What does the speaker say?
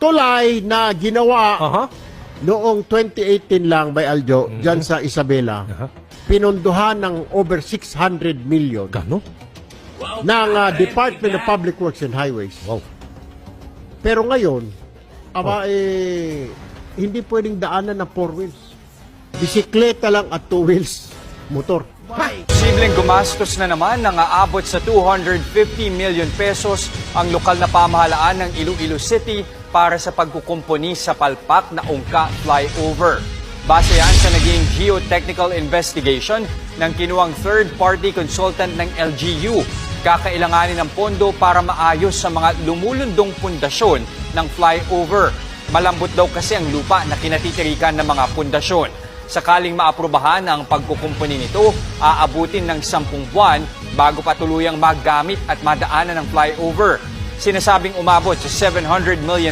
tulay na ginawa Aha. noong 2018 lang by Aljo, dyan sa Isabela, Aha. pinunduhan ng over 600 million Gano? ng Department of Public Works and Highways. Wow. Pero ngayon, hindi pwedeng daanan ng 4 wheels. Bisikleta lang at 2 wheels motor. Posibleng gumastos na naman ng aabot sa 250 million pesos ang lokal na pamahalaan ng Iloilo City para sa pagkukumpuni sa palpak na Ongka flyover. Base yan sa naging geotechnical investigation ng kinuwang third-party consultant ng LGU. Kakailanganin ng pondo para maayos sa mga lumulundong pundasyon ng flyover. Malambot daw kasi ang lupa na kinatitirikan ng mga pundasyon. Sakaling maaprubahan ang pagkukumpuni nito, aabutin ng 10 buwan bago pa tuluyang magamit at madaanan ng flyover. Sinasabing umabot sa 700 million